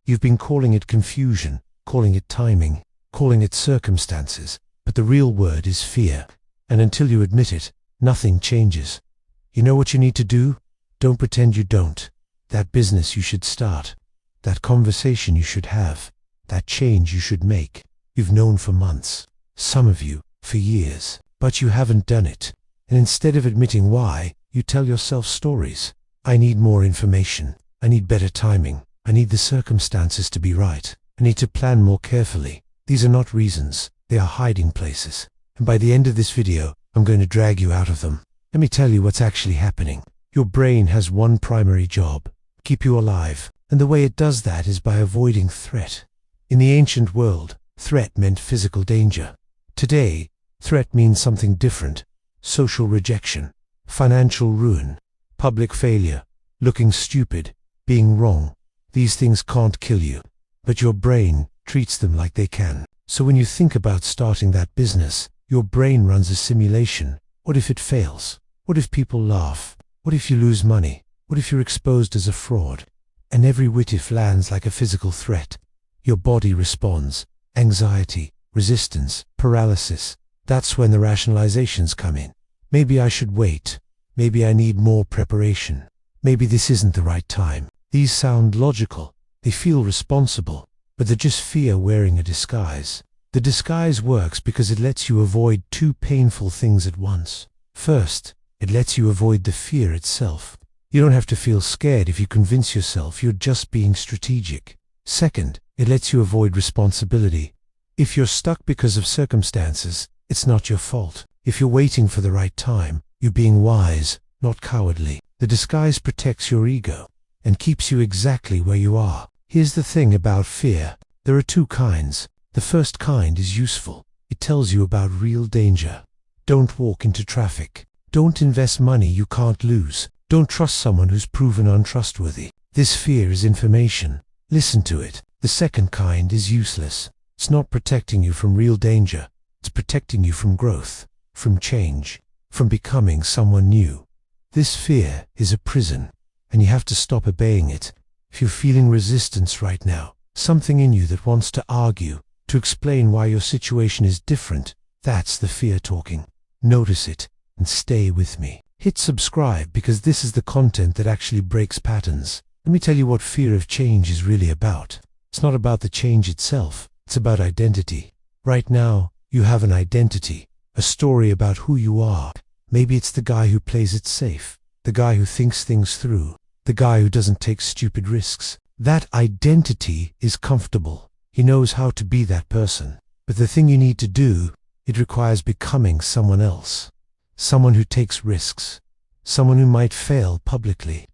You've been calling it confusion, calling it timing, calling it circumstances, but the real word is fear. And until you admit it, nothing changes. You know what you need to do? Don't pretend you don't. That business you should start, that conversation you should have, that change you should make, you've known for months, some of you, for years, but you haven't done it. And instead of admitting why, you tell yourself stories. I need more information. I need better timing. I need the circumstances to be right. I need to plan more carefully. These are not reasons. They are hiding places. And by the end of this video, I'm going to drag you out of them. Let me tell you what's actually happening. Your brain has one primary job: keep you alive. And the way it does that is by avoiding threat. In the ancient world, threat meant physical danger. Today, threat means something different: social rejection, financial ruin, public failure, looking stupid, being wrong. These things can't kill you, but your brain treats them like they can. So when you think about starting that business, your brain runs a simulation. What if it fails? What if people laugh? What if you lose money? What if you're exposed as a fraud? And every what if lands like a physical threat. Your body responds: anxiety, resistance, paralysis. That's when the rationalizations come in. Maybe I should wait. Maybe I need more preparation. Maybe this isn't the right time. These sound logical. They feel responsible, but they're just fear wearing a disguise. The disguise works because it lets you avoid two painful things at once. First, it lets you avoid the fear itself. You don't have to feel scared if you convince yourself you're just being strategic. Second, it lets you avoid responsibility. If you're stuck because of circumstances, it's not your fault. If you're waiting for the right time, you're being wise, not cowardly. The disguise protects your ego and keeps you exactly where you are. Here's the thing about fear. There are two kinds. The first kind is useful. It tells you about real danger. Don't walk into traffic. Don't invest money you can't lose. Don't trust someone who's proven untrustworthy. This fear is information. Listen to it. The second kind is useless. It's not protecting you from real danger. It's protecting you from growth, from change, from becoming someone new. This fear is a prison, and you have to stop obeying it. If you're feeling resistance right now, something in you that wants to argue, to explain why your situation is different, that's the fear talking. Notice it, and stay with me. Hit subscribe because this is the content that actually breaks patterns. Let me tell you what fear of change is really about. It's not about the change itself. It's about identity. Right now, you have an identity, a story about who you are. Maybe it's the guy who plays it safe, the guy who thinks things through, the guy who doesn't take stupid risks. That identity is comfortable. He knows how to be that person. But the thing you need to do, it requires becoming someone else. Someone who takes risks. Someone who might fail publicly.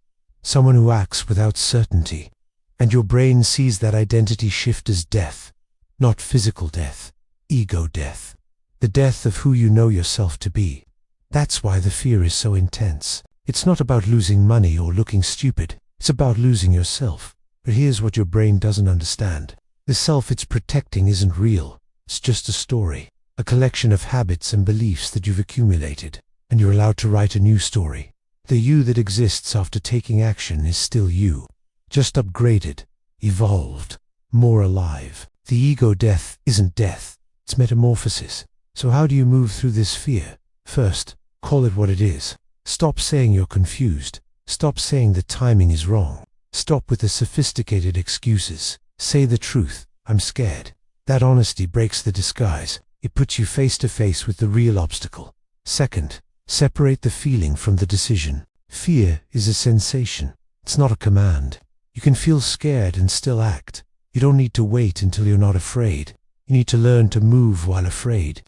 Someone who acts without certainty. And your brain sees that identity shift as death. Not physical death, ego death. The death of who you know yourself to be. That's why the fear is so intense. It's not about losing money or looking stupid. It's about losing yourself. But here's what your brain doesn't understand. The self it's protecting isn't real. It's just a story. A collection of habits and beliefs that you've accumulated. And you're allowed to write a new story. The you that exists after taking action is still you. Just upgraded, evolved, more alive. The ego death isn't death. It's metamorphosis. So how do you move through this fear? First, call it what it is. Stop saying you're confused. Stop saying the timing is wrong. Stop with the sophisticated excuses. Say the truth. I'm scared. That honesty breaks the disguise. It puts you face to face with the real obstacle. Second, separate the feeling from the decision. Fear is a sensation. It's not a command. You can feel scared and still act. You don't need to wait until you're not afraid. You need to learn to move while afraid.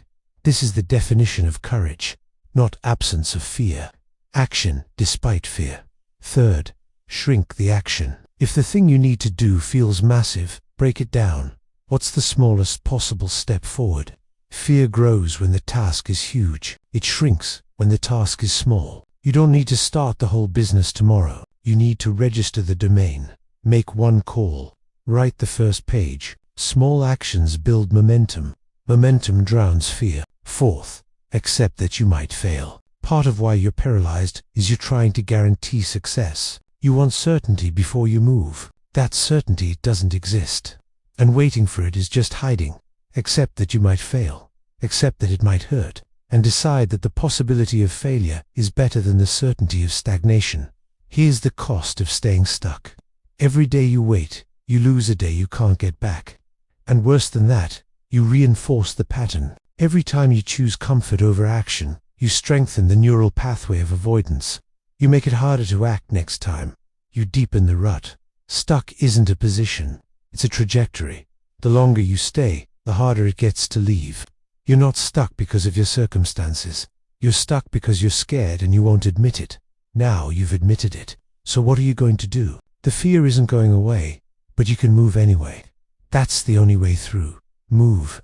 This is the definition of courage, not absence of fear. Action despite fear. Third, shrink the action. If the thing you need to do feels massive, break it down. What's the smallest possible step forward? Fear grows when the task is huge. It shrinks when the task is small. You don't need to start the whole business tomorrow. You need to register the domain. Make one call. Write the first page. Small actions build momentum. Momentum drowns fear. Fourth, accept that you might fail. Part of why you're paralyzed is you're trying to guarantee success. You want certainty before you move. That certainty doesn't exist. And waiting for it is just hiding. Accept that you might fail. Accept that it might hurt. And decide that the possibility of failure is better than the certainty of stagnation. Here's the cost of staying stuck. Every day you wait, you lose a day you can't get back. And worse than that, you reinforce the pattern. Every time you choose comfort over action, you strengthen the neural pathway of avoidance. You make it harder to act next time. You deepen the rut. Stuck isn't a position. It's a trajectory. The longer you stay, the harder it gets to leave. You're not stuck because of your circumstances. You're stuck because you're scared and you won't admit it. Now you've admitted it. So what are you going to do? The fear isn't going away, but you can move anyway. That's the only way through. Move.